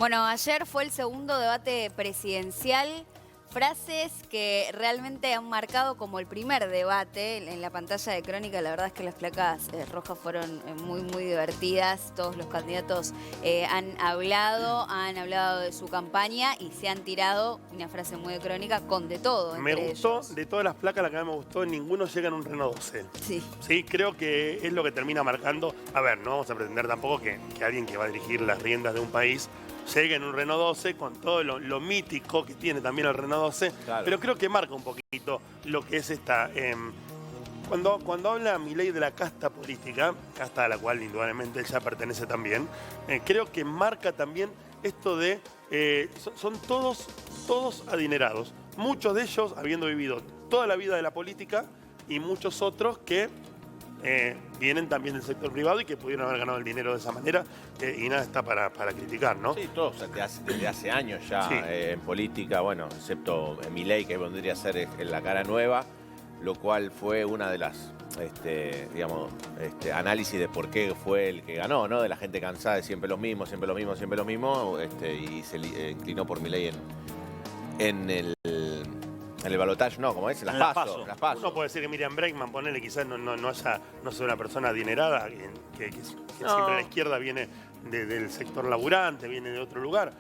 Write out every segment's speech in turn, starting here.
Bueno, ayer fue el segundo debate presidencial. Frases que realmente han marcado como el primer debate en la pantalla de Crónica. La verdad es que las placas rojas fueron muy divertidas. Todos los candidatos han hablado de su campaña y se han tirado, una frase muy de Crónica, con de todo. Me gustó, ellos. de todas las placas, la que más me gustó, ninguno llega en un Renault 12. Sí. Sí, creo que es lo que termina marcando. A ver, no vamos a pretender tampoco que alguien que va a dirigir las riendas de un país llegue en un Renault 12 con todo lo mítico que tiene también el Renault 12, claro. Pero creo que marca un poquito lo que es esta... Cuando habla Milei de la casta política, casta a la cual indudablemente él ya pertenece también, creo que marca también esto de... son todos adinerados, muchos de ellos habiendo vivido toda la vida de la política y muchos otros que... vienen también del sector privado y que pudieron haber ganado el dinero de esa manera y nada está para criticar, ¿no? Sí, todos desde hace años ya sí. En política, bueno, excepto Milei, que vendría a ser la cara nueva, lo cual fue una de las, análisis de por qué fue el que ganó, ¿no? De la gente cansada de siempre lo mismo, y se inclinó por Milei en el balotaje, no, como es, en las PASO. Uno puede decir que Miriam Bregman, ponele, quizás no sea una persona adinerada, que siempre a la izquierda viene del sector laburante, viene de otro lugar.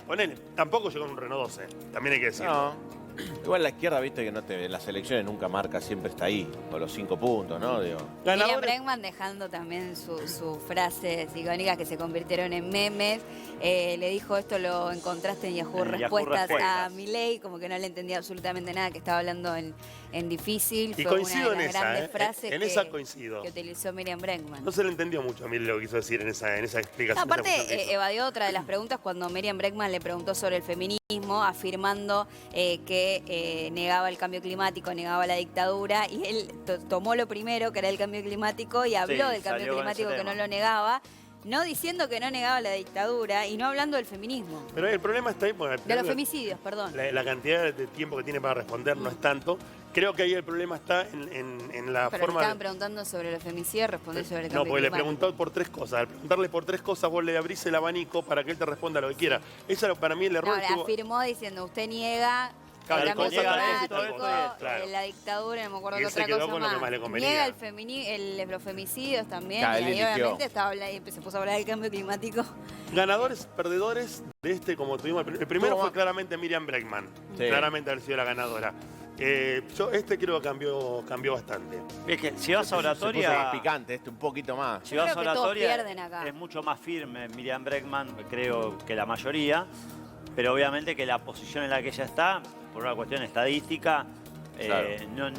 Ponele, tampoco llegó en un Renault 12, también hay que decirlo. No. Igual la izquierda, viste, que en las elecciones nunca marca, siempre está ahí, con los 5 puntos, ¿no? Digo. Miriam Bregman dejando también sus frases icónicas que se convirtieron en memes. Le dijo, esto lo encontraste en Yahoo Respuestas a Milei, como que no le entendía absolutamente nada, que estaba hablando en difícil. Y fue coincido una de las grandes frases en esa coincido. Que utilizó Miriam Bregman. No se le entendió mucho a Milei lo que quiso decir en esa explicación. No, aparte, evadió otra de las preguntas cuando Miriam Bregman le preguntó sobre el feminismo, afirmando que negaba el cambio climático, negaba la dictadura, y él tomó lo primero, que era el cambio climático, y habló del cambio climático, que no lo negaba, no diciendo que no negaba la dictadura y no hablando del feminismo. Pero el problema está ahí... Bueno, de los femicidios, perdón. La cantidad de tiempo que tiene para responder no es tanto. Creo que ahí el problema está en la Pero forma... le estaban preguntando sobre los femicidios, respondió sobre el cambio climático. No, porque le preguntó por 3 cosas. Al preguntarle por 3 cosas, vos le abrís el abanico para que él te responda lo que quiera. Ese para mí el error. No, afirmó diciendo, usted niega... el cambio climático, la dictadura, no me acuerdo qué otra cosa más. Niega los femicidios también, claro, y ahí obviamente se puso a hablar del cambio climático. Ganadores, perdedores de este, como tuvimos. El primero fue claramente Miriam Bregman, claramente haber sido la ganadora. Yo creo que cambió bastante. Es que si vas a oratoria... Es picante, un poquito más. Si vas a oratoria es mucho más firme Miriam Bregman, creo que la mayoría, pero obviamente que la posición en la que ella está, por una cuestión estadística, claro.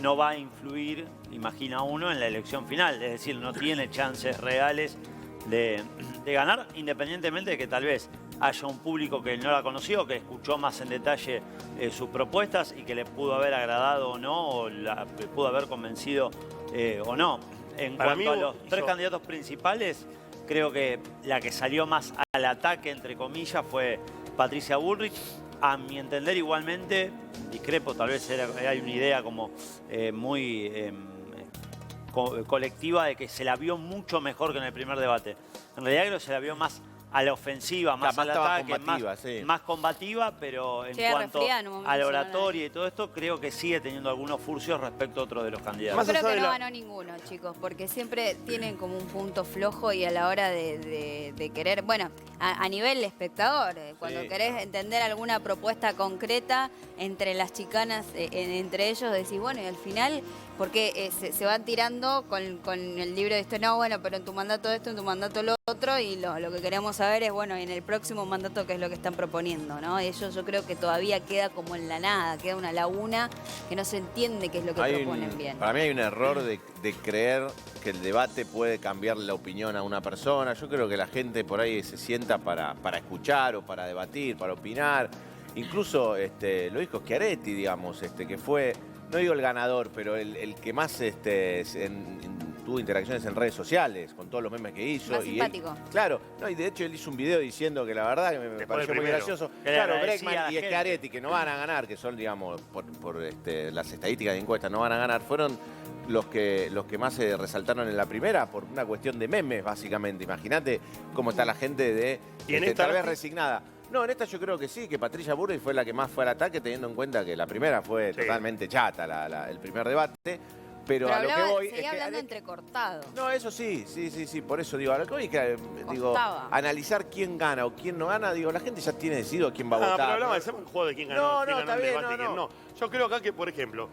no va a influir, imagina uno, en la elección final. Es decir, no tiene chances reales de ganar, independientemente de que tal vez haya un público que no la conoció, que escuchó más en detalle sus propuestas y que le pudo haber agradado o no, o le pudo haber convencido o no. En cuanto a los 3 candidatos principales, creo que la que salió más al ataque, entre comillas, fue Patricia Bullrich. A mi entender, igualmente, discrepo, tal vez hay una idea como muy colectiva de que se la vio mucho mejor que en el primer debate. En realidad creo que se la vio más a la ofensiva, más al ataque, más combativa, pero en cuanto a la oratoria y todo esto, creo que sigue teniendo algunos furcios respecto a otros de los candidatos. Yo creo que no ganó ninguno, chicos, porque siempre tienen como un punto flojo y a la hora de querer, bueno, a nivel espectador, cuando querés entender alguna propuesta concreta entre las chicanas, entre ellos, decís, bueno, y al final, porque se van tirando con el libro de esto, no, bueno, pero en tu mandato esto, en tu mandato lo otro, y lo que queremos saber es, bueno, en el próximo mandato qué es lo que están proponiendo, ¿no? Ellos yo creo que todavía queda como en la nada, queda una laguna que no se entiende qué es lo que proponen bien. Para mí hay un error de creer que el debate puede cambiar la opinión a una persona. Yo creo que la gente por ahí se sienta para escuchar o para debatir, para opinar. Incluso lo dijo Schiaretti, digamos, que fue, no digo el ganador, pero el que más tuvo interacciones en redes sociales, con todos los memes que hizo. Más simpático. Claro, no, y de hecho él hizo un video diciendo que la verdad que me pareció muy gracioso. Claro, Bregman y Schiaretti, que no van a ganar, que son, digamos, por las estadísticas de encuestas, no van a ganar, fueron los que más se resaltaron en la primera por una cuestión de memes, básicamente. Imagínate cómo está la gente tal vez resignada. No, en esta yo creo que sí, que Patricia Bullrich fue la que más fue al ataque, teniendo en cuenta que la primera fue totalmente chata, el primer debate. Pero a lo que voy... Seguía hablando entrecortado. No, eso sí, por eso digo, a lo que voy es que, digo, analizar quién gana o quién no gana, digo, la gente ya tiene decidido quién va a votar. Pero hablamos de ese juego de quién ganó, quién ganó el debate y quién no. Yo creo acá que, por ejemplo,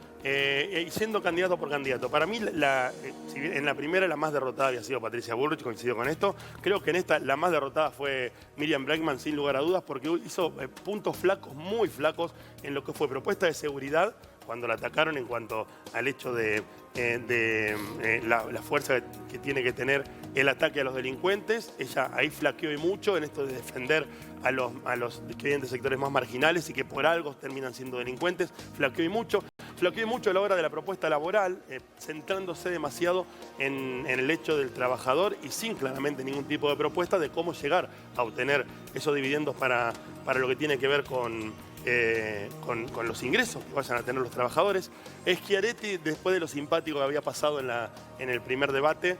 siendo candidato por candidato, para mí, si bien en la primera la más derrotada había sido Patricia Bullrich, coincido con esto, creo que en esta la más derrotada fue Miriam Bregman, sin lugar a dudas, porque hizo puntos flacos, muy flacos, en lo que fue propuesta de seguridad, cuando la atacaron en cuanto al hecho de la fuerza que tiene que tener el ataque a los delincuentes. Ella ahí flaqueó y mucho en esto de defender a los que vienen de sectores más marginales y que por algo terminan siendo delincuentes. Flaqueó y mucho a la hora de la propuesta laboral, centrándose demasiado en el hecho del trabajador y sin claramente ningún tipo de propuesta de cómo llegar a obtener esos dividendos para lo que tiene que ver con los ingresos que vayan a tener los trabajadores. Schiaretti, después de lo simpático que había pasado en el primer debate,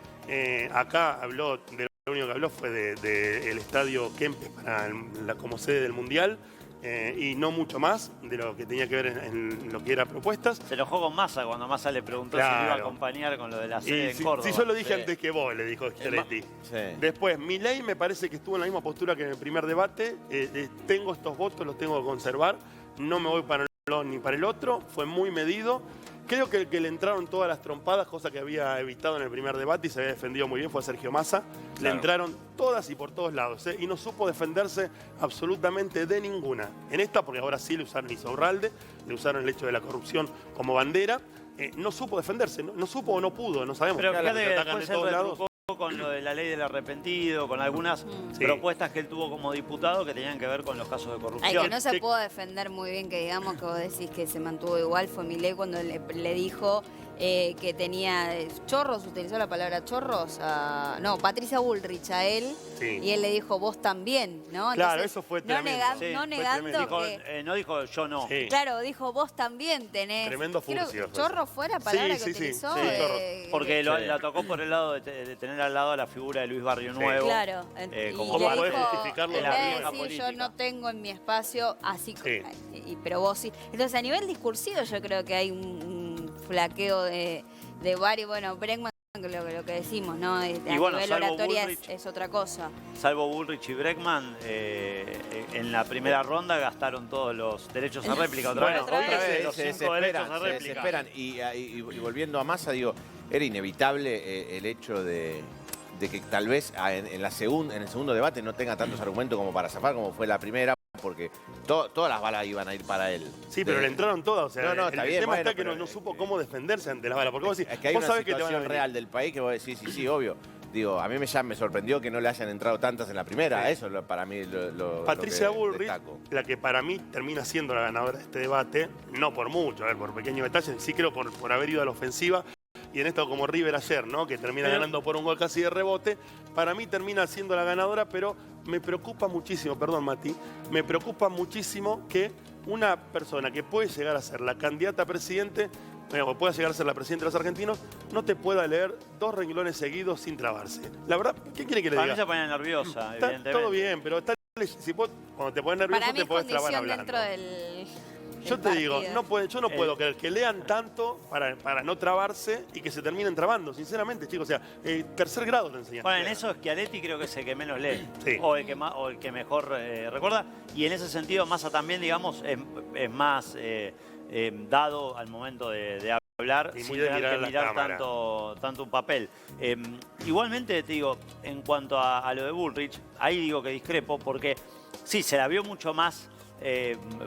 acá habló, lo único que habló fue del estadio Kempes como sede del Mundial, y no mucho más de lo que tenía que ver en lo que era propuestas. Se enojó con Massa cuando Massa le preguntó si lo iba a acompañar con lo de la sede en Córdoba. Sí, yo lo dije antes que vos, le dijo Schiaretti. Después, Milei me parece que estuvo en la misma postura que en el primer debate. Tengo estos votos, los tengo que conservar. No me voy para un lado ni para el otro. Fue muy medido. Creo que el que le entraron todas las trompadas, cosa que había evitado en el primer debate y se había defendido muy bien, fue a Sergio Massa. Claro. Le entraron todas y por todos lados, y no supo defenderse absolutamente de ninguna. En esta, porque ahora sí le usaron Insaurralde, le usaron el hecho de la corrupción como bandera. No supo defenderse, no supo o no pudo, no sabemos. Pero fíjate, atacan de todos lados. Con lo de la ley del arrepentido, con algunas propuestas que él tuvo como diputado que tenían que ver con los casos de corrupción. El que no se pudo defender muy bien, que digamos que vos decís que se mantuvo igual, fue Milei cuando le dijo que tenía chorros, utilizó la palabra chorros, no, Patricia Bullrich a él, y él le dijo vos también, ¿no? Entonces, claro, eso fue tremendo. No negando dijo, no dijo yo no. Sí. Claro, dijo vos también tenés. Tremendo furcio. Chorro fue la palabra que utilizó. Porque la tocó por el lado de tener al lado a la figura de Luis Barrio Nuevo. Claro. ¿Cómo podés justificarlo? Yo no tengo en mi espacio, así pero vos sí. Entonces, a nivel discursivo, yo creo que hay un flaqueo de varios. Bueno, Bregman, lo que decimos, ¿no? A nivel oratoria es otra cosa. Salvo Bullrich y Bregman, en la primera ronda gastaron todos los derechos a réplica. Otra vez se desesperan. Y volviendo a Massa, digo, era inevitable el hecho de que tal vez en el segundo debate no tenga tantos argumentos como para zafar como fue la primera, porque todas las balas iban a ir para él. Sí, pero le entraron todas. O sea, el tema está que no supo cómo defenderse ante las balas. Porque vos decís, es que hay una situación real del país que vos decís, sí, obvio. Digo, a mí ya me sorprendió que no le hayan entrado tantas en la primera. Eso para mí Patricia Bullrich, la que para mí termina siendo la ganadora de este debate, no por mucho, por pequeños detalles, sí creo por haber ido a la ofensiva. Y en esto como River ayer, ¿no? Que termina ganando por un gol casi de rebote. Para mí termina siendo la ganadora, pero me preocupa muchísimo, perdón Mati, me preocupa muchísimo que una persona que puede llegar a ser la candidata a presidente, o pueda llegar a ser la presidenta de los argentinos, no te pueda leer 2 renglones seguidos sin trabarse. La verdad, ¿qué quiere que le diga? Para mí se pone nerviosa, evidentemente. Todo bien, pero si vos, cuando te pones nervioso te podés trabar hablando. Dentro del... Yo te digo, yo no puedo creer que lean tanto para no trabarse y que se terminen trabando, sinceramente, chicos. O sea, tercer grado te enseñan. Bueno, en eso Schiaretti creo que es el que menos lee, o el que mejor recuerda. Y en ese sentido, Massa también, digamos, es más dado al momento de hablar, sin tener que mirar tanto un papel. Igualmente, te digo, en cuanto a lo de Bullrich, ahí digo que discrepo, porque sí, se la vio mucho más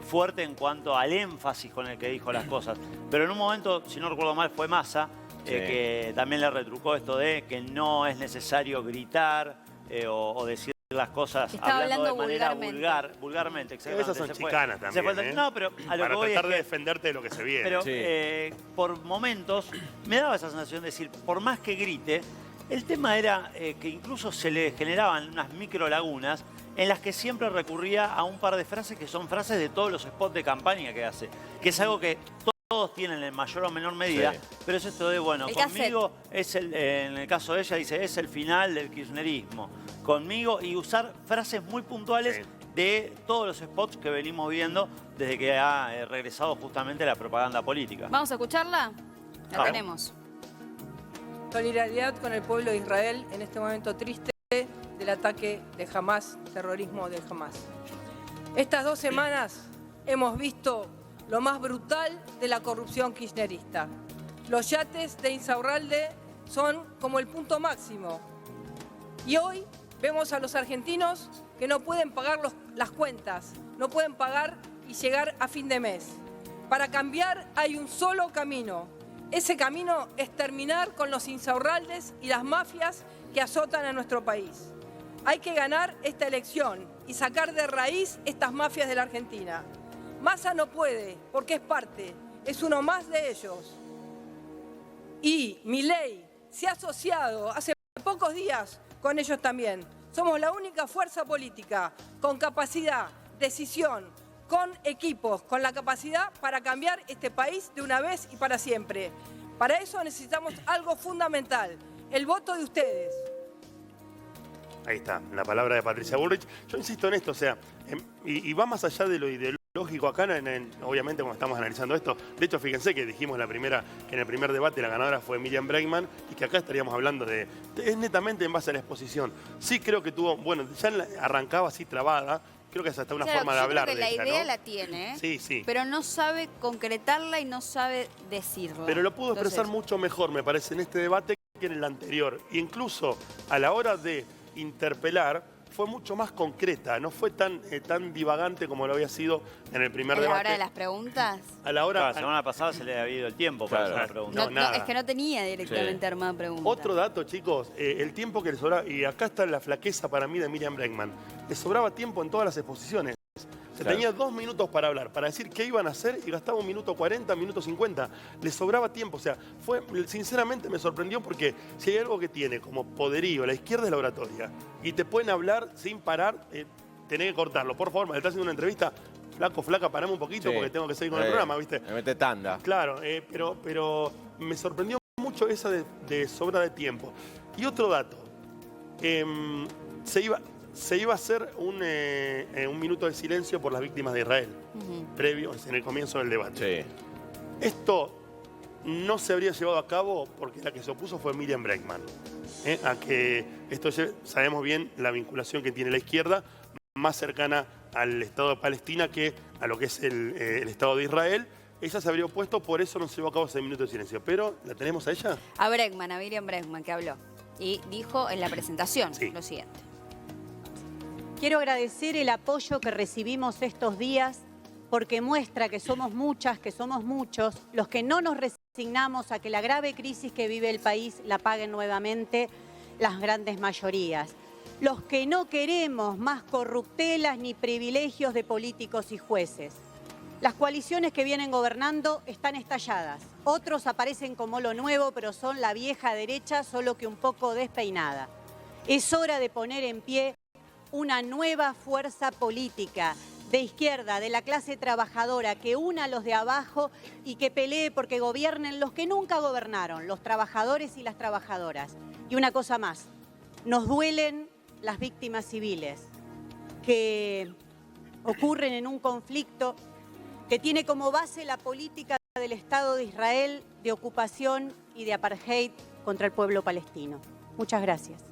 fuerte en cuanto al énfasis con el que dijo las cosas. Pero en un momento, si no recuerdo mal, fue Massa que también le retrucó esto de que no es necesario gritar o decir las cosas hablando de manera vulgarmente. Esas son chicanas también. No, pero a lo para que voy tratar de defenderte de lo que se viene. Pero por momentos me daba esa sensación de decir, por más que grite, el tema era que incluso se le generaban unas micro lagunas en las que siempre recurría a un par de frases que son frases de todos los spots de campaña que hace. Que es algo que todos tienen en mayor o menor medida, pero es esto de, bueno, conmigo es en el caso de ella dice, es el final del kirchnerismo. Conmigo, y usar frases muy puntuales de todos los spots que venimos viendo desde que ha regresado justamente la propaganda política. ¿Vamos a escucharla? La tenemos. Solidaridad con el pueblo de Israel en este momento triste del ataque de Hamás, terrorismo de Hamás. Estas 2 semanas hemos visto lo más brutal de la corrupción kirchnerista. Los yates de Insaurralde son como el punto máximo. Y hoy vemos a los argentinos que no pueden pagar las cuentas, no pueden pagar y llegar a fin de mes. Para cambiar hay un solo camino. Ese camino es terminar con los Insaurraldes y las mafias que azotan a nuestro país. Hay que ganar esta elección y sacar de raíz estas mafias de la Argentina. Massa no puede, porque es parte, es uno más de ellos. Y Milei se ha asociado hace pocos días con ellos también. Somos la única fuerza política con capacidad, decisión, con equipos, con la capacidad para cambiar este país de una vez y para siempre. Para eso necesitamos algo fundamental, el voto de ustedes. Ahí está, la palabra de Patricia Bullrich. Yo insisto en esto, o sea, y va más allá de lo ideológico acá, obviamente cuando estamos analizando esto. De hecho, fíjense que dijimos que en el primer debate la ganadora fue Miriam Bregman y que acá estaríamos hablando es netamente en base a la exposición. Sí creo que tuvo, bueno, ya arrancaba así trabada. Creo que es hasta una forma de hablar. Creo que de la ella, idea ¿no? la tiene, Sí, sí. pero no sabe concretarla y no sabe decirla. Pero lo pudo expresar mucho mejor, me parece, en este debate que en el anterior. Incluso a la hora de interpelar, fue mucho más concreta, no fue tan divagante como lo había sido en el primer debate. ¿A la hora de las preguntas? A la hora... La semana pasada se le había ido el tiempo para hacer la pregunta. No, es que no tenía directamente armada pregunta. Otro dato, chicos, el tiempo que le sobraba, y acá está la flaqueza para mí de Miriam Bregman, le sobraba tiempo en todas las exposiciones. Tenía 2 minutos para hablar, para decir qué iban a hacer y gastaba 1 minuto 40, 1 minuto 50. Le sobraba tiempo, o sea, sinceramente me sorprendió porque si hay algo que tiene como poderío la izquierda es la oratoria y te pueden hablar sin parar, tenés que cortarlo. Por favor, me estás haciendo una entrevista, flaca, parame un poquito porque tengo que seguir con el programa, ¿viste? Me mete tanda. Claro, pero me sorprendió mucho esa de sobra de tiempo. Y otro dato, se iba a hacer un minuto de silencio por las víctimas de Israel, previo, en el comienzo del debate. Sí. Esto no se habría llevado a cabo porque la que se opuso fue Miriam Bregman. A que esto sabemos bien la vinculación que tiene la izquierda, más cercana al Estado de Palestina que a lo que es el Estado de Israel. Ella se habría opuesto, por eso no se llevó a cabo ese minuto de silencio. Pero, ¿la tenemos a ella? A Miriam Bregman, que habló. Y dijo en la presentación lo siguiente. Quiero agradecer el apoyo que recibimos estos días porque muestra que somos muchas, que somos muchos, los que no nos resignamos a que la grave crisis que vive el país la paguen nuevamente las grandes mayorías. Los que no queremos más corruptelas ni privilegios de políticos y jueces. Las coaliciones que vienen gobernando están estalladas. Otros aparecen como lo nuevo, pero son la vieja derecha, solo que un poco despeinada. Es hora de poner en pie una nueva fuerza política de izquierda, de la clase trabajadora, que una a los de abajo y que pelee porque gobiernen los que nunca gobernaron, los trabajadores y las trabajadoras. Y una cosa más, nos duelen las víctimas civiles que ocurren en un conflicto que tiene como base la política del Estado de Israel de ocupación y de apartheid contra el pueblo palestino. Muchas gracias.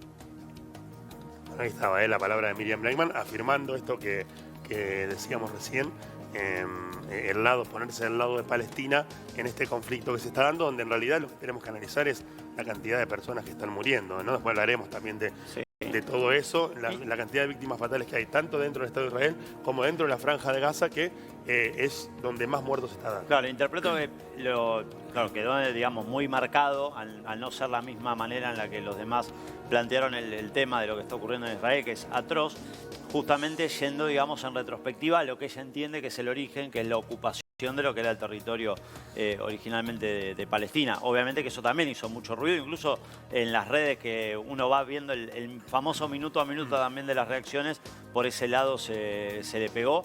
Ahí estaba la palabra de Miriam Bregman afirmando esto que decíamos recién, ponerse al lado de Palestina en este conflicto que se está dando, donde en realidad lo que tenemos que analizar es la cantidad de personas que están muriendo, ¿no? Después hablaremos también de todo eso, la cantidad de víctimas fatales que hay, tanto dentro del Estado de Israel como dentro de la Franja de Gaza, que es donde más muertos se está dando. Claro, interpreto que quedó, digamos, muy marcado al no ser la misma manera en la que los demás plantearon el tema de lo que está ocurriendo en Israel, que es atroz, justamente yendo, digamos, en retrospectiva a lo que ella entiende que es el origen, que es la ocupación de lo que era el territorio originalmente de Palestina. Obviamente que eso también hizo mucho ruido, incluso en las redes que uno va viendo el famoso minuto a minuto también de las reacciones, por ese lado se le pegó.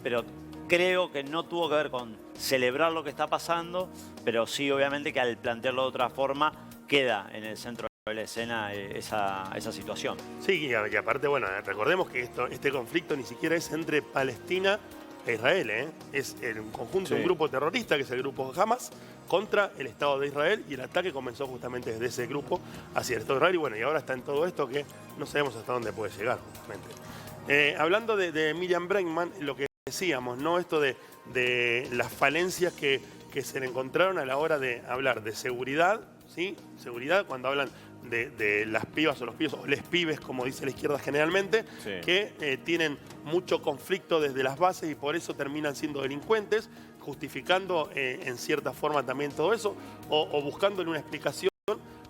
Pero creo que no tuvo que ver con celebrar lo que está pasando, pero sí obviamente que al plantearlo de otra forma queda en el centro la escena esa situación. Sí, y aparte, bueno, recordemos que este conflicto ni siquiera es entre Palestina e Israel, ¿eh? Es un conjunto, un grupo terrorista, que es el grupo Hamas, contra el Estado de Israel, y el ataque comenzó justamente desde ese grupo hacia el Estado de Israel, y bueno, y ahora está en todo esto que no sabemos hasta dónde puede llegar, justamente. Hablando de Miriam Bregman, lo que decíamos, ¿no? Esto de las falencias que se le encontraron a la hora de hablar de seguridad, ¿sí? Seguridad, cuando hablan de las pibas o los pibes, o les pibes, como dice la izquierda generalmente, sí, que tienen mucho conflicto desde las bases y por eso terminan siendo delincuentes, justificando en cierta forma también todo eso, o buscándole una explicación,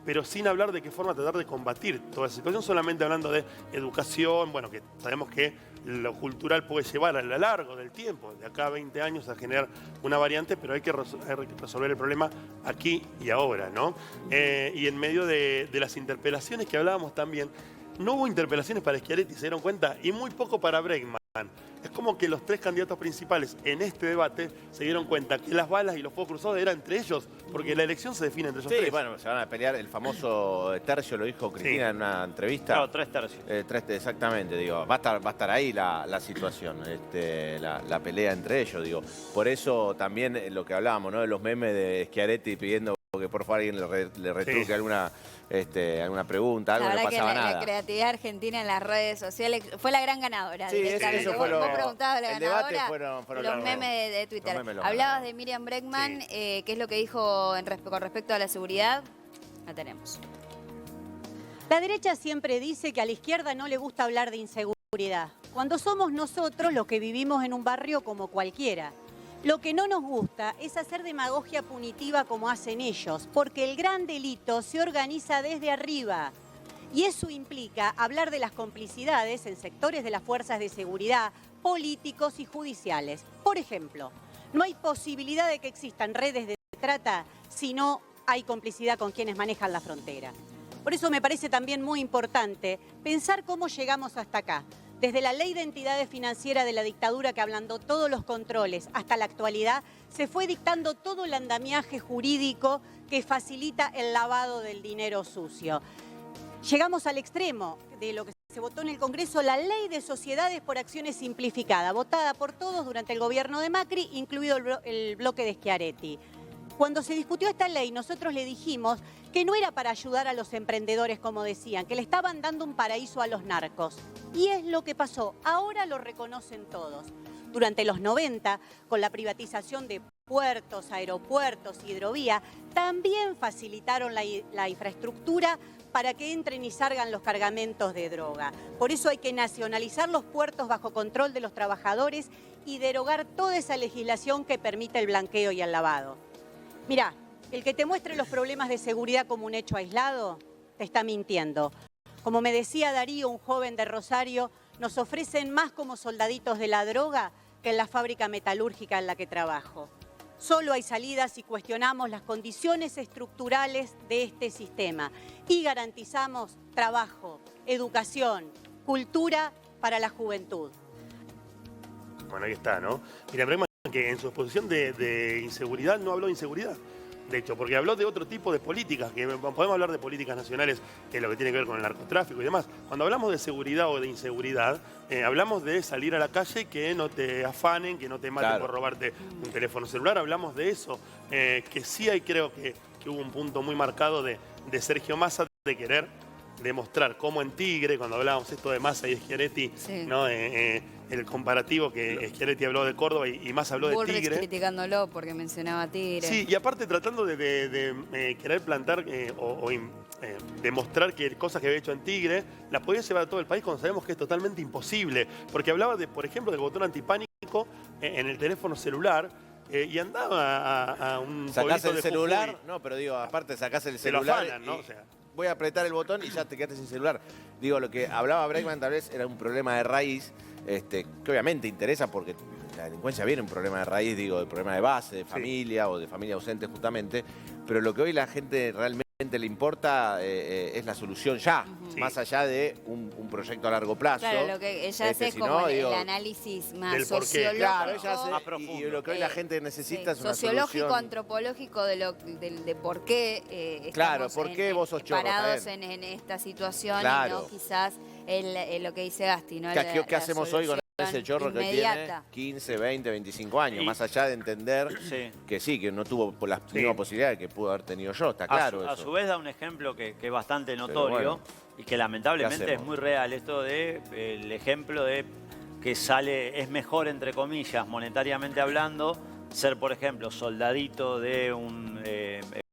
pero sin hablar de qué forma tratar de combatir toda esa situación, solamente hablando de educación, bueno, que sabemos que lo cultural puede llevar a lo largo del tiempo, de acá a 20 años, a generar una variante, pero hay que resolver el problema aquí y ahora, ¿no? Y en medio de las interpelaciones que hablábamos también, no hubo interpelaciones para Schiaretti, se dieron cuenta, y muy poco para Bregman. Es como que los tres candidatos principales en este debate se dieron cuenta que las balas y los fuegos cruzados eran entre ellos, porque la elección se define entre ellos tres. Sí, bueno, se van a pelear el famoso tercio, lo dijo Cristina en una entrevista. No, 3 tercios. Exactamente, digo, va a estar ahí la situación, la pelea entre ellos, digo. Por eso también lo que hablábamos, ¿no? De los memes de Schiaretti pidiendo que por favor alguien le retruque alguna pregunta, algo, no pasaba nada. La creatividad argentina en las redes sociales fue la gran ganadora. Sí, eso fue vos preguntabas la ganadora, fueron los memes de Twitter. Hablabas de Miriam Bregman, sí, ¿qué es lo que dijo con respecto a la seguridad? La tenemos. La derecha siempre dice que a la izquierda no le gusta hablar de inseguridad, cuando somos nosotros los que vivimos en un barrio como cualquiera. Lo que no nos gusta es hacer demagogia punitiva como hacen ellos, porque el gran delito se organiza desde arriba. Y eso implica hablar de las complicidades en sectores de las fuerzas de seguridad, políticos y judiciales. Por ejemplo, no hay posibilidad de que existan redes de trata si no hay complicidad con quienes manejan la frontera. Por eso me parece también muy importante pensar cómo llegamos hasta acá. Desde la Ley de Entidades Financieras de la dictadura, que ablandó todos los controles, hasta la actualidad, se fue dictando todo el andamiaje jurídico que facilita el lavado del dinero sucio. Llegamos al extremo de lo que se votó en el Congreso, la Ley de Sociedades por Acciones Simplificada, votada por todos durante el gobierno de Macri, incluido el bloque de Schiaretti. Cuando se discutió esta ley, nosotros le dijimos que no era para ayudar a los emprendedores, como decían, que le estaban dando un paraíso a los narcos. Y es lo que pasó. Ahora lo reconocen todos. Durante los 90, con la privatización de puertos, aeropuertos, hidrovía, también facilitaron la infraestructura para que entren y salgan los cargamentos de droga. Por eso hay que nacionalizar los puertos bajo control de los trabajadores y derogar toda esa legislación que permite el blanqueo y el lavado. Mirá, el que te muestre los problemas de seguridad como un hecho aislado, te está mintiendo. Como me decía Darío, un joven de Rosario, nos ofrecen más como soldaditos de la droga que en la fábrica metalúrgica en la que trabajo. Solo hay salidas si cuestionamos las condiciones estructurales de este sistema y garantizamos trabajo, educación, cultura para la juventud. Bueno, ahí está, ¿no? Mira, Bregman, que en su exposición de inseguridad no habló de inseguridad, de hecho, porque habló de otro tipo de políticas, que podemos hablar de políticas nacionales, que es lo que tiene que ver con el narcotráfico y demás. Cuando hablamos de seguridad o de inseguridad, hablamos de salir a la calle y que no te afanen, que no te maten por robarte un teléfono celular, hablamos de eso, que sí hay, creo que hubo un punto muy marcado de Sergio Massa de querer demostrar cómo en Tigre, cuando hablábamos esto de Massa y Schiaretti, sí, ¿no? El comparativo que Schiaretti habló de Córdoba y Massa habló de Tigre. Criticándolo porque mencionaba Tigre. Sí, y aparte tratando de querer plantar demostrar que cosas que había hecho en Tigre las podía llevar a todo el país cuando sabemos que es totalmente imposible. Porque hablaba, por ejemplo, del botón antipánico en el teléfono celular. Y andaba a un sacás el de celular, Jujuy. No, pero digo, aparte sacás el celular. Te lo afanan, ¿no? O sea, voy a apretar el botón y ya te quedaste sin celular. Digo, lo que hablaba Bregman tal vez era un problema de raíz, que obviamente interesa porque la delincuencia viene un problema de raíz, digo, de problema de base, de familia o de familia ausente justamente, pero lo que hoy la gente realmente gente le importa es la solución ya, más allá de un proyecto a largo plazo. Claro, lo que ella hace es como el análisis más sociológico. Claro, ella hace, y lo que hoy la gente necesita es una sociológico, solución. antropológico de por qué claro, estamos ¿por qué vos sos chorro, parados en esta situación claro. y no quizás lo que dice Gasti, ¿no? ¿Qué hacemos hoy con ese chorro inmediata. que tiene 15, 20, 25 años? Más allá de entender que no tuvo las mismas posibilidades que pudo haber tenido yo, está claro eso. A su vez da un ejemplo que es bastante notorio y que lamentablemente es muy real. Esto de el ejemplo de que es mejor, entre comillas, monetariamente hablando, ser, por ejemplo, soldadito de un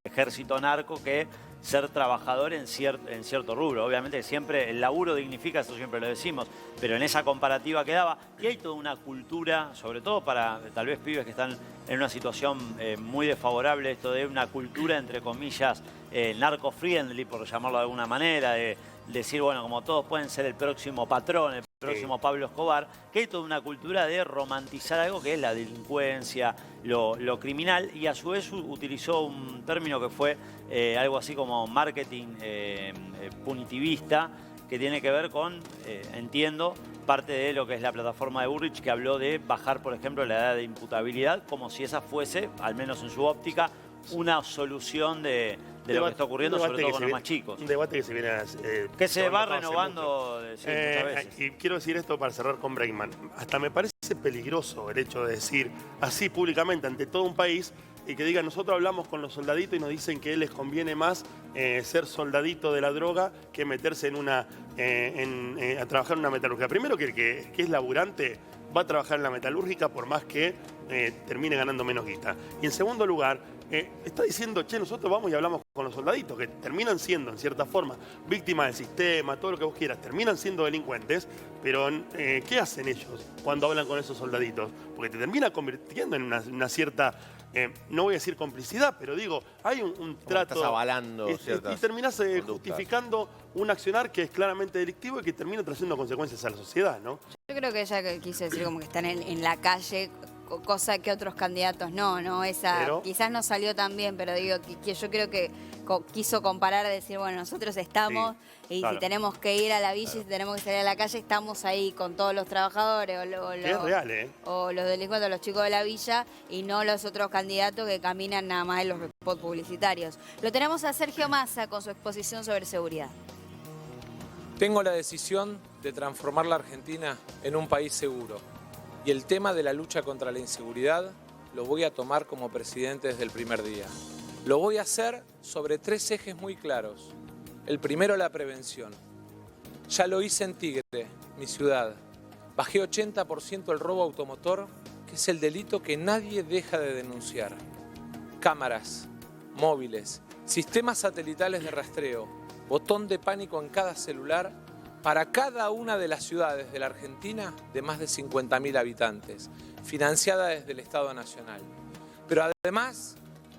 ejército narco que ser trabajador en cierto rubro. Obviamente siempre el laburo dignifica, eso siempre lo decimos, pero en esa comparativa que daba, y hay toda una cultura, sobre todo para tal vez pibes que están en una situación muy desfavorable, esto de una cultura, entre comillas, narco-friendly, por llamarlo de alguna manera, de decir, bueno, como todos pueden ser el próximo patrón, el próximo Pablo Escobar, que hay toda una cultura de romantizar algo que es la delincuencia, lo criminal, y a su vez utilizó un término que fue algo así como marketing punitivista, que tiene que ver con, entiendo, parte de lo que es la plataforma de Burrich, que habló de bajar, por ejemplo, la edad de imputabilidad, como si esa fuese, al menos en su óptica, una solución de lo que está ocurriendo, sobre todo con los más chicos. Un debate que se viene que se va renovando muchas veces. Y quiero decir esto para cerrar con Bregman. Hasta me parece peligroso el hecho de decir así públicamente ante todo un país y que digan, nosotros hablamos con los soldaditos y nos dicen que les conviene más ser soldadito de la droga que meterse a trabajar en una metalúrgica. Primero que el que es laburante va a trabajar en la metalúrgica por más que termine ganando menos guita. Y en segundo lugar, está diciendo, che, nosotros vamos y hablamos con los soldaditos, que terminan siendo, en cierta forma, víctimas del sistema, todo lo que vos quieras, terminan siendo delincuentes, pero ¿qué hacen ellos cuando hablan con esos soldaditos? Porque te termina convirtiendo en una cierta, no voy a decir complicidad, pero digo, hay un trato... Estás avalando y terminás justificando un accionar que es claramente delictivo y que termina trayendo consecuencias a la sociedad, ¿no? Yo creo que ella quiso decir como que están en la calle, cosa que otros candidatos no, quizás no salió tan bien, pero digo que yo creo que quiso comparar, decir, bueno, nosotros estamos y si tenemos que ir a la villa y si tenemos que salir a la calle, estamos ahí con todos los trabajadores o los delincuentes, los chicos de la villa y no los otros candidatos que caminan nada más en los spots publicitarios. Lo tenemos a Sergio Massa con su exposición sobre seguridad. Tengo la decisión de transformar la Argentina en un país seguro. Y el tema de la lucha contra la inseguridad lo voy a tomar como presidente desde el primer día. Lo voy a hacer sobre 3 ejes muy claros. El primero, la prevención. Ya lo hice en Tigre, mi ciudad. Bajé 80% el robo automotor, que es el delito que nadie deja de denunciar. Cámaras, móviles, sistemas satelitales de rastreo, botón de pánico en cada celular, para cada una de las ciudades de la Argentina de más de 50.000 habitantes, financiada desde el Estado Nacional. Pero además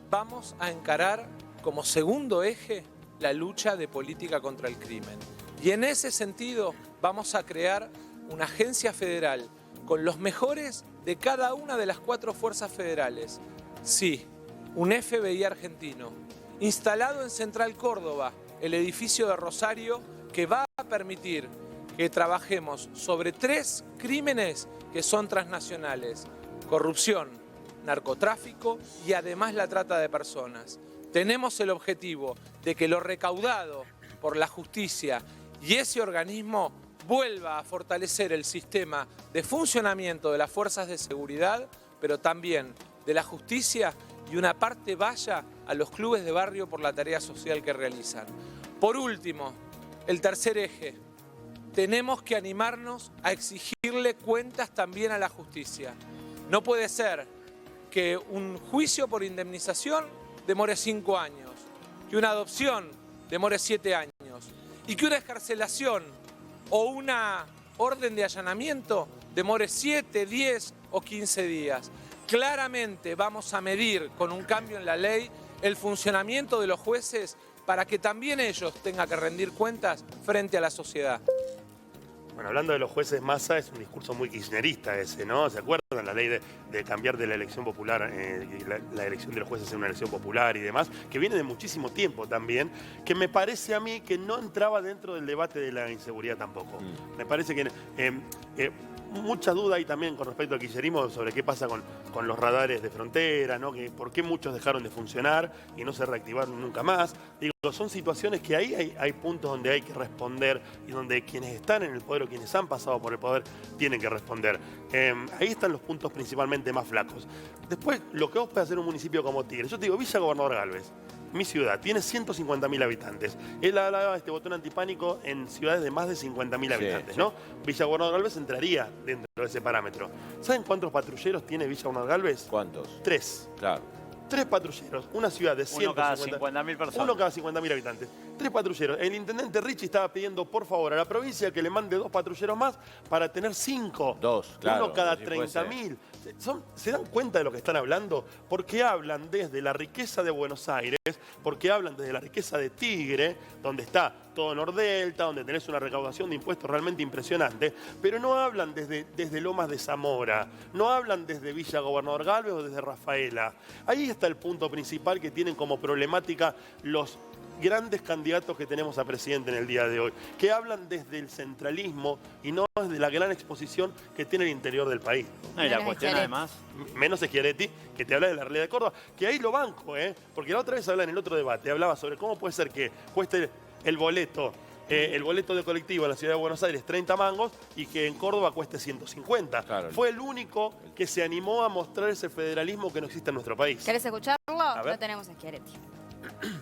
vamos a encarar como segundo eje la lucha de política contra el crimen. Y en ese sentido vamos a crear una agencia federal con los mejores de cada una de las 4 fuerzas federales. Sí, un FBI argentino, instalado en Central Córdoba, el edificio de Rosario, que va a permitir que trabajemos sobre 3 crímenes que son transnacionales: corrupción, narcotráfico y además la trata de personas. Tenemos el objetivo de que lo recaudado por la justicia y ese organismo vuelva a fortalecer el sistema de funcionamiento de las fuerzas de seguridad, pero también de la justicia, y una parte vaya a los clubes de barrio por la tarea social que realizan. Por último, el tercer eje, tenemos que animarnos a exigirle cuentas también a la justicia. No puede ser que un juicio por indemnización demore 5 años, que una adopción demore 7 años y que una excarcelación o una orden de allanamiento demore 7, 10 o 15 días. Claramente vamos a medir con un cambio en la ley el funcionamiento de los jueces para que también ellos tengan que rendir cuentas frente a la sociedad. Bueno, hablando de los jueces, Massa es un discurso muy kirchnerista ese, ¿no? ¿Se acuerdan? La ley de cambiar de la elección popular, la elección de los jueces en una elección popular y demás, que viene de muchísimo tiempo también, que me parece a mí que no entraba dentro del debate de la inseguridad tampoco. Me parece que mucha duda hay también con respecto al kirchnerismo sobre qué pasa con los radares de frontera, ¿no? Que por qué muchos dejaron de funcionar y no se reactivaron nunca más. Digo, son situaciones que ahí hay puntos donde hay que responder y donde quienes están en el poder o quienes han pasado por el poder tienen que responder. Ahí están los puntos principalmente más flacos. Después, lo que vos podés hacer un municipio como Tigre. Yo te digo, Villa Gobernador Galvez, mi ciudad, tiene 150.000 habitantes. Él hablaba de este botón antipánico en ciudades de más de 50.000 habitantes, ¿no? Villa Gobernador Galvez entraría dentro de ese parámetro. ¿Saben cuántos patrulleros tiene Villa Gobernador Galvez? ¿Cuántos? 3. Claro. 3 patrulleros, una ciudad de 150.000 Uno cada 50.000 personas. Uno cada 50.000 habitantes. 3 patrulleros. El intendente Ricci estaba pidiendo, por favor, a la provincia que le mande 2 patrulleros más para tener 5. 2, claro. Uno cada si 30.000. ¿Se dan cuenta de lo que están hablando? Porque hablan desde la riqueza de Buenos Aires, porque hablan desde la riqueza de Tigre, donde está todo Nordelta, donde tenés una recaudación de impuestos realmente impresionante, pero no hablan desde Lomas de Zamora, no hablan desde Villa Gobernador Galvez o desde Rafaela. Ahí está el punto principal que tienen como problemática los grandes candidatos que tenemos a presidente en el día de hoy, que hablan desde el centralismo y no desde la gran exposición que tiene el interior del país. No, y la cuestión además... Menos Schiaretti, que te habla de la realidad de Córdoba, que ahí lo banco, porque la otra vez habla en el otro debate, hablaba sobre cómo puede ser que cueste el boleto de colectivo en la ciudad de Buenos Aires 30 mangos y que en Córdoba cueste 150. Claro. Fue el único que se animó a mostrar ese federalismo que no existe en nuestro país. ¿Querés escucharlo? Lo tenemos a Schiaretti.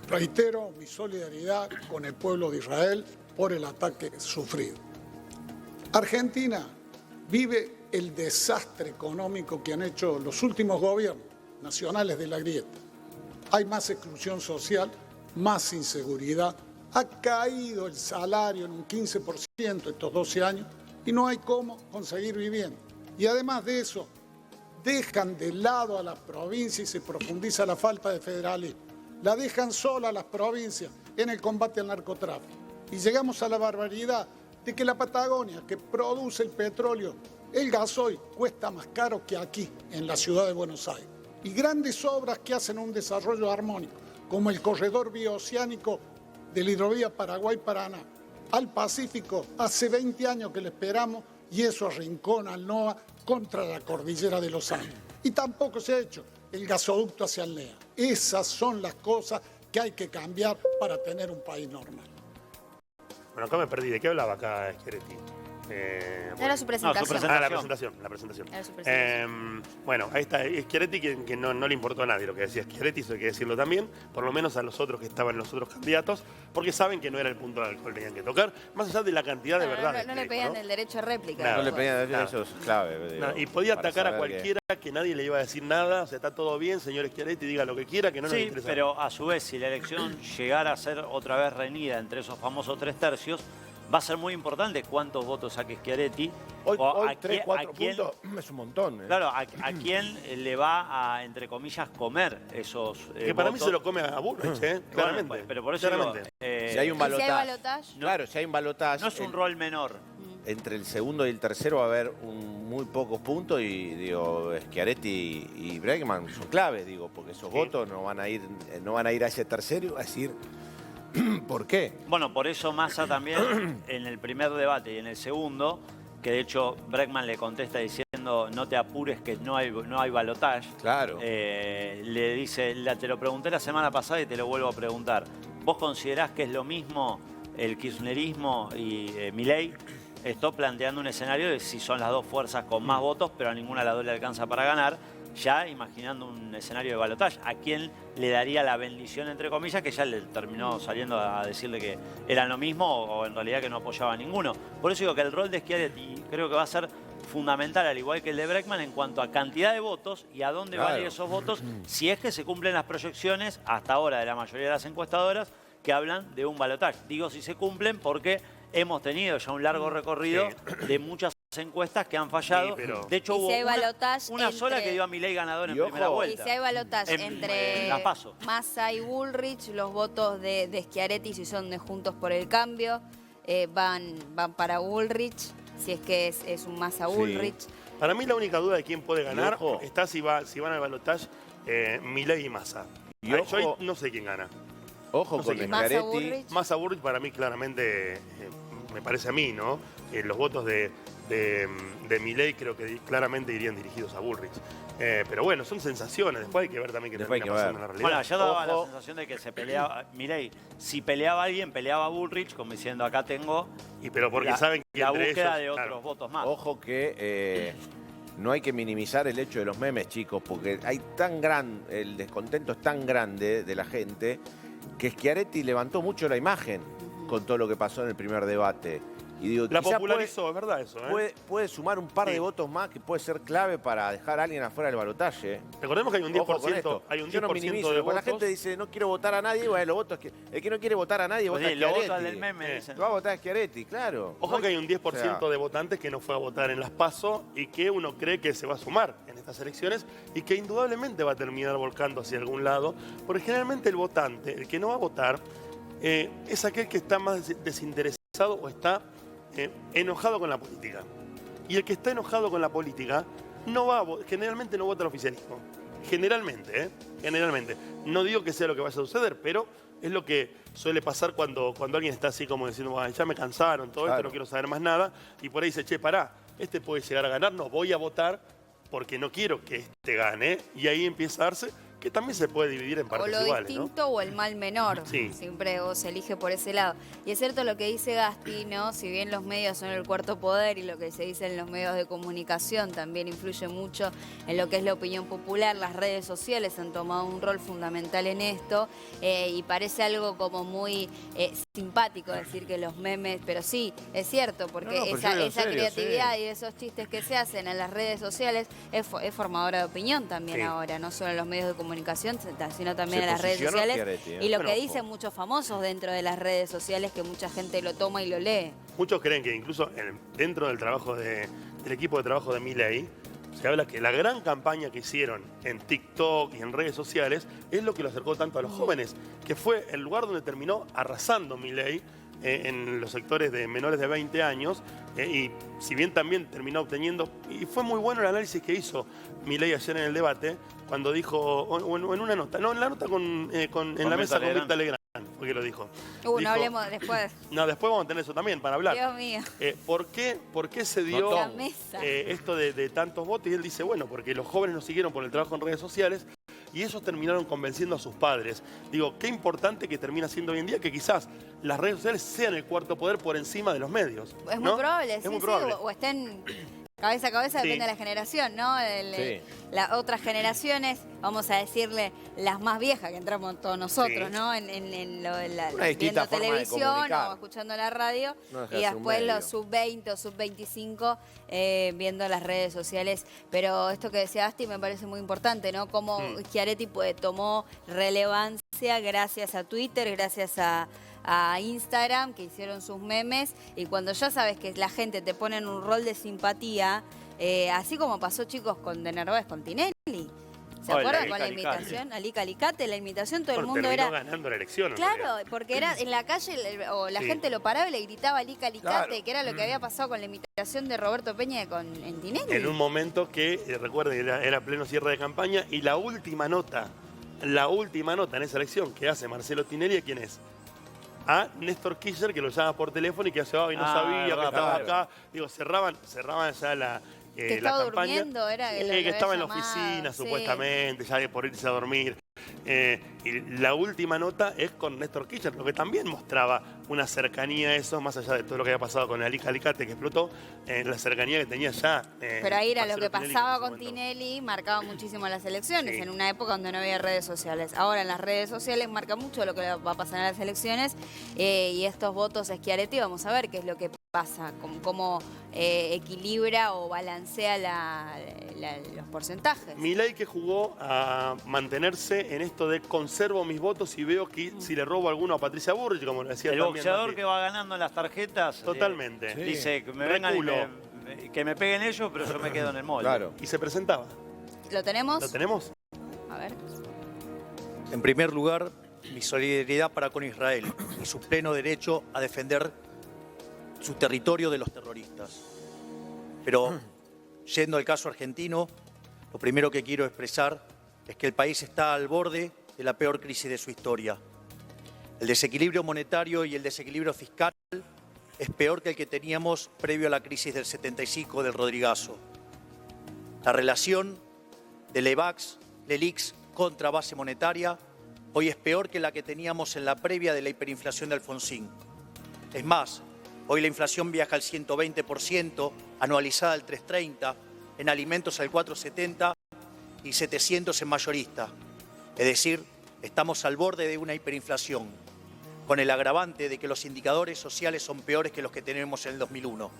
Reitero mi solidaridad con el pueblo de Israel por el ataque sufrido. Argentina vive el desastre económico que han hecho los últimos gobiernos nacionales de la grieta. Hay más exclusión social, más inseguridad, ha caído el salario en un 15% estos 12 años y no hay cómo conseguir vivienda. Y además de eso, dejan de lado a las provincias y se profundiza la falta de federalismo. La dejan sola a las provincias en el combate al narcotráfico. Y llegamos a la barbaridad de que la Patagonia, que produce el petróleo, el gasoil, cuesta más caro que aquí, en la ciudad de Buenos Aires. Y grandes obras que hacen un desarrollo armónico, como el corredor bioceánico de la hidrovía Paraguay-Paraná al Pacífico, hace 20 años que le esperamos y eso arrincona al NOA contra la cordillera de los Andes. Y tampoco se ha hecho el gasoducto hacia el NEA. Esas son las cosas que hay que cambiar para tener un país normal. Bueno, acá me perdí. ¿De qué hablaba acá Schiaretti? Era su presentación. La presentación. Era su presentación. Bueno, ahí está Schiaretti, que no le importó a nadie lo que decía Schiaretti, eso hay que decirlo también, por lo menos a los otros que estaban los otros candidatos, porque saben que no era el punto al cual tenían que tocar, más allá de la cantidad de verdad. No le pedían el derecho a réplica. Claro, no le pedían el derecho, eso es clave. Digo, y podía atacar a cualquiera que nadie le iba a decir nada, o sea, está todo bien, señor Schiaretti, diga lo que quiera, que no nos interesa. Sí, pero a su vez, si la elección llegara a ser otra vez reñida entre esos famosos 3 tercios, va a ser muy importante cuántos votos saque Schiaretti. Hoy 3, 4 puntos es un montón. Claro, a quién le va a, entre comillas, comer esos que para mí se lo come a Bullrich, claramente. Bueno, pero por eso digo, si hay un balotaje. Claro, si hay un balotaje. No es un rol menor. Entre el segundo y el tercero va a haber muy pocos puntos y digo, Schiaretti y Bregman son claves, digo, porque esos votos no van a ir a ese tercero, a decir... ¿Por qué? Bueno, por eso Massa también en el primer debate y en el segundo, que de hecho Bregman le contesta diciendo no te apures que no hay balotaje. Claro. Le dice, te lo pregunté la semana pasada y te lo vuelvo a preguntar. ¿Vos considerás que es lo mismo el kirchnerismo y Milei? Estoy planteando un escenario de si son las dos fuerzas con más votos, pero a ninguna de las dos le alcanza para ganar. Ya imaginando un escenario de balotaje, ¿a quién le daría la bendición, entre comillas, que ya le terminó saliendo a decirle que eran lo mismo o en realidad que no apoyaba a ninguno? Por eso digo que el rol de Schiaretti creo que va a ser fundamental, al igual que el de Bregman, en cuanto a cantidad de votos y a dónde van a ir esos votos, si es que se cumplen las proyecciones hasta ahora de la mayoría de las encuestadoras que hablan de un balotaje. Digo si se cumplen porque hemos tenido ya un largo recorrido de muchas encuestas que han fallado. Sí, pero... De hecho, hubo una sola que dio a Milei ganador en primera vuelta. Y si hay balotaje entre Massa y Bullrich, los votos de Schiaretti, si son de Juntos por el Cambio, van para Bullrich. si es que es un Massa Bullrich. Para mí la única duda de quién puede ganar está si van al balotaje Milei y Massa. Yo no sé quién gana. Ojo no con Schiaretti. Massa Bullrich para mí claramente, me parece a mí, ¿no? Los votos de Milei creo que claramente irían dirigidos a Bullrich. Pero bueno, son sensaciones. Después hay que ver también qué termina pasando en la realidad. Bueno, ya daba la sensación de que se peleaba. Milei, si peleaba alguien, peleaba Bullrich, como diciendo acá tengo. Pero porque saben que la entre búsqueda ellos, de otros votos más. Ojo que no hay que minimizar el hecho de los memes, chicos, porque el descontento es tan grande de la gente que Schiaretti levantó mucho la imagen con todo lo que pasó en el primer debate. Y digo, la popularizó, es verdad eso. Puede sumar un par de votos más que puede ser clave para dejar a alguien afuera del balotaje. Recordemos que hay un 10%, hay un 10% de votos. La gente dice, no quiero votar a nadie, bueno, los votos el que no quiere votar a nadie vota a Schiaretti. Lo vota del meme, dicen. Va a votar a Schiaretti, claro. Ojo que hay un 10% de votantes que no fue a votar en las PASO y que uno cree que se va a sumar en estas elecciones y que indudablemente va a terminar volcando hacia algún lado, porque generalmente el votante, el que no va a votar, es aquel que está más desinteresado o está enojado con la política. Y el que está enojado con la política generalmente no vota al oficialismo. Generalmente. No digo que sea lo que vaya a suceder, pero es lo que suele pasar cuando alguien está así como diciendo, ya me cansaron, todo esto, no quiero saber más nada. Y por ahí dice, che, pará, este puede llegar a ganar, no voy a votar porque no quiero que este gane. Y ahí empieza a darse que también se puede dividir en partes iguales, ¿no? O lo distinto o el mal menor. Sí. Siempre se elige por ese lado. Y es cierto lo que dice Gasti, ¿no? Si bien los medios son el cuarto poder y lo que se dice en los medios de comunicación también influye mucho en lo que es la opinión popular, las redes sociales han tomado un rol fundamental en esto y parece algo como muy simpático decir que los memes, pero sí, es cierto, porque esa creatividad y esos chistes que se hacen en las redes sociales es formadora de opinión también ahora, no solo en los medios de comunicación, sino también en las redes sociales. Y lo que dicen muchos famosos dentro de las redes sociales, que mucha gente lo toma y lo lee. Muchos creen que incluso dentro del trabajo del equipo de trabajo de Milei, se habla que la gran campaña que hicieron en TikTok y en redes sociales es lo que lo acercó tanto a los jóvenes, que fue el lugar donde terminó arrasando Milei en los sectores de menores de 20 años, y si bien también terminó obteniendo, y fue muy bueno el análisis que hizo Milei ayer en el debate, cuando dijo, o en una nota, no, en la nota en la mesa con Mirta Legrand, fue que lo dijo. Dijo, no hablemos después. No, después vamos a tener eso también para hablar. Dios mío. ¿Por qué se dio esto de tantos votos? Y él dice, bueno, porque los jóvenes nos siguieron por el trabajo en redes sociales y ellos terminaron convenciendo a sus padres. Digo, qué importante que termina siendo hoy en día que quizás las redes sociales sean el cuarto poder por encima de los medios. Es muy probable, es muy probable. O estén cabeza a cabeza, depende de la generación, ¿no? Las otras generaciones, vamos a decirle, las más viejas que entramos todos nosotros, ¿no? Viendo televisión o escuchando la radio, y después los sub-20 o sub-25 viendo las redes sociales. Pero esto que decía Asti me parece muy importante, ¿no? Cómo Schiaretti tomó relevancia gracias a Twitter, gracias a Instagram, que hicieron sus memes, y cuando ya sabes que la gente te pone en un rol de simpatía, así como pasó, chicos, con De Nerváez, con Tinelli. ¿Se acuerdan con la imitación? Alica Alicate, la imitación, todo el mundo era ganando la elección. Claro, porque era en la calle, o la gente lo paraba y le gritaba Alica Alicate, que era lo que había pasado con la imitación de Roberto Peña en Tinelli. En un momento que, recuerden, era pleno cierre de campaña, y la última nota en esa elección que hace Marcelo Tinelli, ¿quién es? A Néstor Kirchner, que lo llama por teléfono y que hace y no sabía que estaba acá. Digo, cerraban ya la que estaba campaña. Durmiendo, era que estaba en la oficina, supuestamente, ya por irse a dormir. Y la última nota es con Néstor Kirchner, lo que también mostraba una cercanía a eso, más allá de todo lo que había pasado con Alica Alicate, que explotó, la cercanía que tenía ya. Pero ahí era lo que pasaba con Tinelli, marcaba muchísimo las elecciones, en una época donde no había redes sociales. Ahora en las redes sociales marca mucho lo que va a pasar en las elecciones, y estos votos Schiaretti, vamos a ver qué es lo que pasa, cómo equilibra o balancea los porcentajes. Milei, que jugó a mantenerse en esto de conservo mis votos y veo que si le robo alguno a Patricia Bullrich, como lo decía el boxeador que va ganando en las tarjetas. Totalmente. Dice que me vengan que me peguen ellos, pero yo me quedo en el molde. Claro. Y se presentaba. ¿Lo tenemos? ¿Lo tenemos? A ver. En primer lugar, mi solidaridad para con Israel y su pleno derecho a defender su territorio de los terroristas. Pero yendo al caso argentino, lo primero que quiero expresar es que el país está al borde de la peor crisis de su historia. El desequilibrio monetario y el desequilibrio fiscal es peor que el que teníamos previo a la crisis del 75 del Rodrigazo. La relación de LELIQs contra base monetaria hoy es peor que la que teníamos en la previa de la hiperinflación de Alfonsín. Es más, hoy la inflación viaja al 120%, anualizada al 3,30%, en alimentos al 4,70% y 700% en mayorista. Es decir, estamos al borde de una hiperinflación, con el agravante de que los indicadores sociales son peores que los que tenemos en el 2001.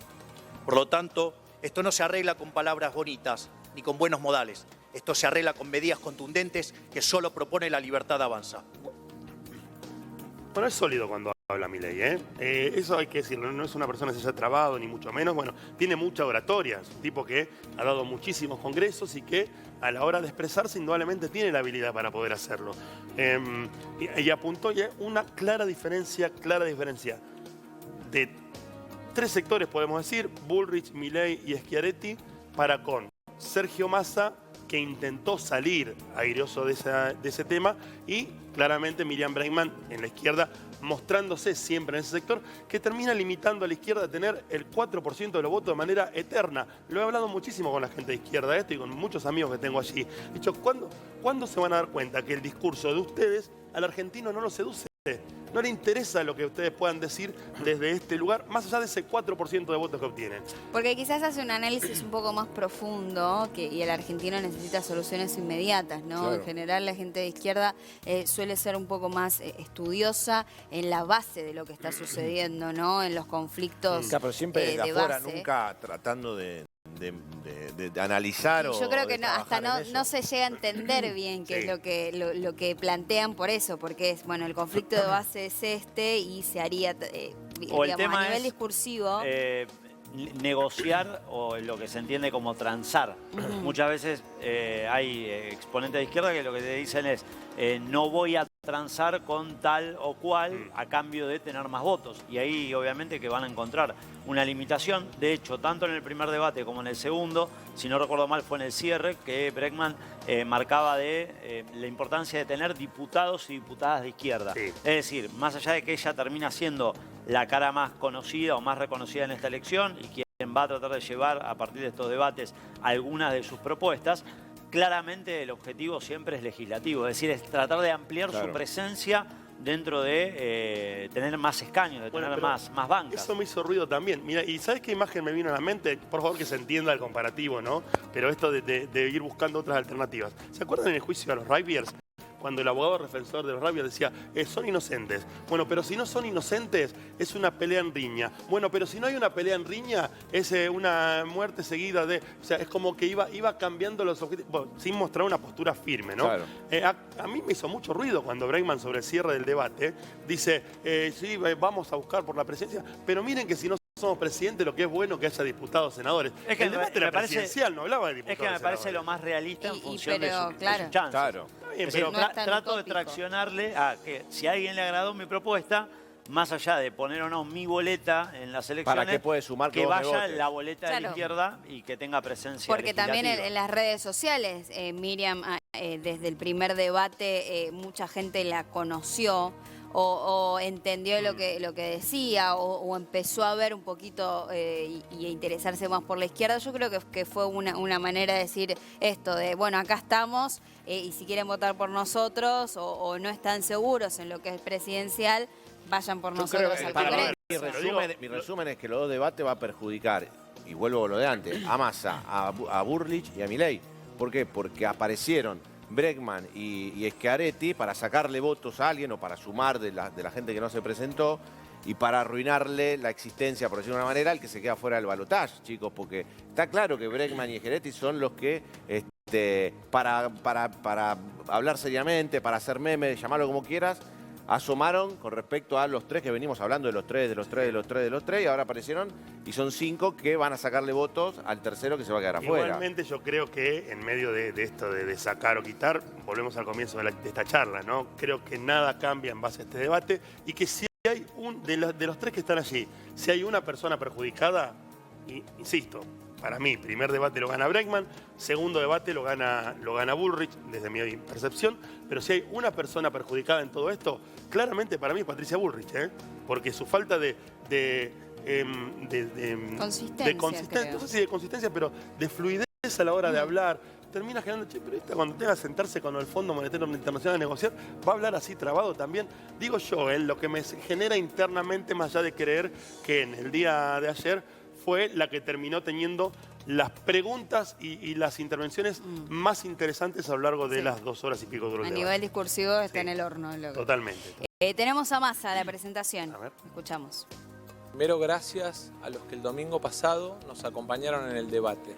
Por lo tanto, esto no se arregla con palabras bonitas ni con buenos modales. Esto se arregla con medidas contundentes que solo propone la libertad avanza. Bueno, es sólido cuando habla Milei, ¿eh? Eso hay que decirlo, no es una persona que se haya trabado, ni mucho menos. Bueno, tiene mucha oratoria, es un tipo que ha dado muchísimos congresos y que a la hora de expresarse indudablemente tiene la habilidad para poder hacerlo. Y apuntó ya una clara diferencia de 3 sectores, podemos decir, Bullrich, Milei y Schiaretti, para con Sergio Massa, que intentó salir airoso de ese tema, y claramente Miriam Bregman en la izquierda, mostrándose siempre en ese sector, que termina limitando a la izquierda a tener el 4% de los votos de manera eterna. Lo he hablado muchísimo con la gente de izquierda esto y con muchos amigos que tengo allí. He dicho, ¿cuándo se van a dar cuenta que el discurso de ustedes al argentino no lo seduce? No le interesa lo que ustedes puedan decir desde este lugar, más allá de ese 4% de votos que obtienen. Porque quizás hace un análisis un poco más profundo y el argentino necesita soluciones inmediatas, ¿no? Claro. En general la gente de izquierda suele ser un poco más estudiosa en la base de lo que está sucediendo, ¿no? En los conflictos pero siempre desde afuera, base. Nunca tratando de analizar o yo creo que hasta no se llega a entender bien qué es lo que plantean por eso, porque es, bueno, el conflicto de base es este y se haría, digamos, a nivel discursivo. Negociar o lo que se entiende como transar. Muchas veces hay exponentes de izquierda que lo que te dicen es no voy a transar con tal o cual a cambio de tener más votos. Y ahí obviamente que van a encontrar una limitación. De hecho, tanto en el primer debate como en el segundo, si no recuerdo mal fue en el cierre, que Bregman marcaba de la importancia de tener diputados y diputadas de izquierda. Sí. Es decir, más allá de que ella termina siendo la cara más conocida o más reconocida en esta elección y quien va a tratar de llevar a partir de estos debates algunas de sus propuestas, claramente el objetivo siempre es legislativo, es decir, es tratar de ampliar su presencia dentro de tener más escaños, de tener más bancas. Eso me hizo ruido también. Mira, ¿y sabes qué imagen me vino a la mente? Por favor que se entienda el comparativo, ¿no? Pero esto de ir buscando otras alternativas. ¿Se acuerdan en el juicio a los Raybeers? Cuando el abogado defensor de los Raybeers decía, son inocentes. Bueno, pero si no son inocentes, es una pelea en riña. Bueno, pero si no hay una pelea en riña, es una muerte seguida de... O sea, es como que iba cambiando los objetivos, bueno, sin mostrar una postura firme, ¿no? Claro. A mí me hizo mucho ruido cuando Bregman, sobre el cierre del debate, dice, sí, vamos a buscar por la presidencia, pero miren que si no somos presidente, lo que es bueno que haya diputados, senadores. Es que el debate era presidencial, no hablaba de diputados. Es que me parece lo más realista en función de sus chances. Claro. Bien, pero trato de traccionarle a que si a alguien le agradó mi propuesta, más allá de poner o no mi boleta en las elecciones, ¿para qué puede sumar que vaya la boleta de la izquierda y que tenga presencia porque también en las redes sociales, Miriam, desde el primer debate, mucha gente la conoció o entendió lo que decía o empezó a ver un poquito y a interesarse más por la izquierda. Yo creo que fue una manera de decir esto de, bueno, acá estamos y si quieren votar por nosotros o no están seguros en lo que es presidencial, vayan por nosotros al Congreso. Mi resumen es que los dos debates va a perjudicar, y vuelvo a lo de antes, a Massa, a Bullrich y a Milei. ¿Por qué? Porque aparecieron Bregman y Schiaretti para sacarle votos a alguien o para sumar de la gente que no se presentó y para arruinarle la existencia, por decirlo de una manera, al que se queda fuera del balotaje, chicos, porque está claro que Bregman y Schiaretti son los que, para hablar seriamente, para hacer memes, llamarlo como quieras, asomaron con respecto a los 3 que venimos hablando, de los tres, y ahora aparecieron y son 5 que van a sacarle votos al tercero que se va a quedar afuera. Igualmente yo creo que en medio de esto de sacar o quitar, volvemos al comienzo de esta charla, ¿no? Creo que nada cambia en base a este debate y que si hay de los 3 que están allí, si hay una persona perjudicada, insisto, para mí, primer debate lo gana Bregman, segundo debate lo gana Bullrich, desde mi percepción, pero si hay una persona perjudicada en todo esto, claramente para mí es Patricia Bullrich, porque su falta de consistencia, no sé si de consistencia, pero de fluidez a la hora de hablar, termina generando, pero esta cuando tenga que sentarse con el Fondo Monetario Internacional a negociar, va a hablar así trabado también. Digo yo, lo que me genera internamente, más allá de creer que en el día de ayer fue la que terminó teniendo las preguntas y las intervenciones más interesantes a lo largo de las 2 horas y pico durante el debate. A nivel discursivo está en el horno. Totalmente. Tenemos a Massa la presentación. A ver. Escuchamos. Primero, gracias a los que el domingo pasado nos acompañaron en el debate.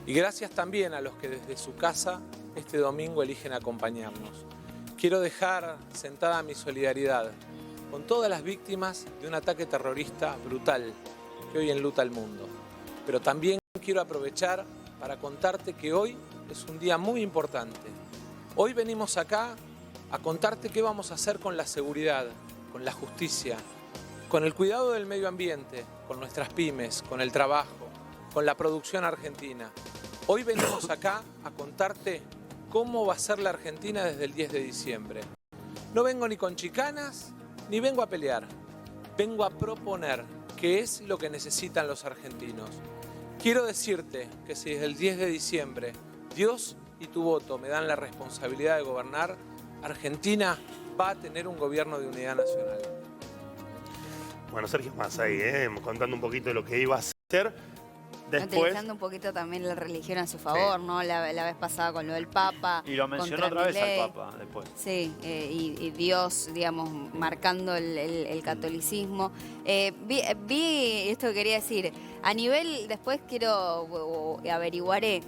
Y gracias también a los que desde su casa este domingo eligen acompañarnos. Quiero dejar sentada mi solidaridad con todas las víctimas de un ataque terrorista brutal que hoy enluta el mundo. Pero también quiero aprovechar para contarte que hoy es un día muy importante. Hoy venimos acá a contarte qué vamos a hacer con la seguridad, con la justicia, con el cuidado del medio ambiente, con nuestras pymes, con el trabajo, con la producción argentina. Hoy venimos acá a contarte cómo va a ser la Argentina desde el 10 de diciembre. No vengo ni con chicanas, ni vengo a pelear. Vengo a proponer qué es lo que necesitan los argentinos. Quiero decirte que si desde el 10 de diciembre Dios y tu voto me dan la responsabilidad de gobernar, Argentina va a tener un gobierno de unidad nacional. Bueno, Sergio Massa ahí, contando un poquito de lo que iba a hacer. Después, utilizando un poquito también la religión a su favor, ¿no? La vez pasada con lo del Papa. Y lo mencionó otra vez al Papa después. Sí, y Dios, digamos, marcando el catolicismo. Vi esto que quería decir. A nivel, después quiero averiguaré.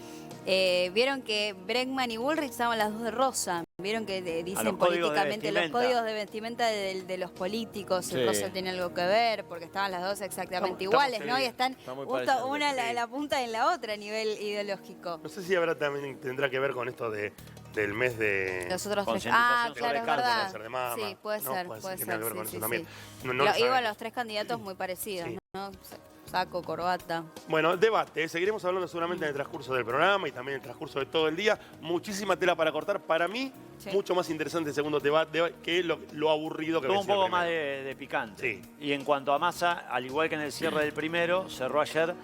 Vieron que Bregman y Bullrich estaban las dos de rosa. Vieron que dicen políticamente los códigos de vestimenta de los políticos. Sí. El rosa tiene algo que ver porque estaban las dos exactamente iguales, ¿no? Y están justo una en la punta y en la otra a nivel ideológico. No sé si habrá también tendrá que ver con esto del mes de los otros 3. Claro, es verdad. Cáncer de mama. Sí, puede ser. Tiene que ver con eso también. Sí. Iban los 3 candidatos muy parecidos, ¿no? Saco, corbata. Bueno, debate. Seguiremos hablando seguramente en el transcurso del programa y también en el transcurso de todo el día. Muchísima tela para cortar. Para mí, mucho más interesante el segundo debate que lo aburrido que tuvo un poco más de picante. Sí. Y en cuanto a Massa, al igual que en el cierre del primero, cerró ayer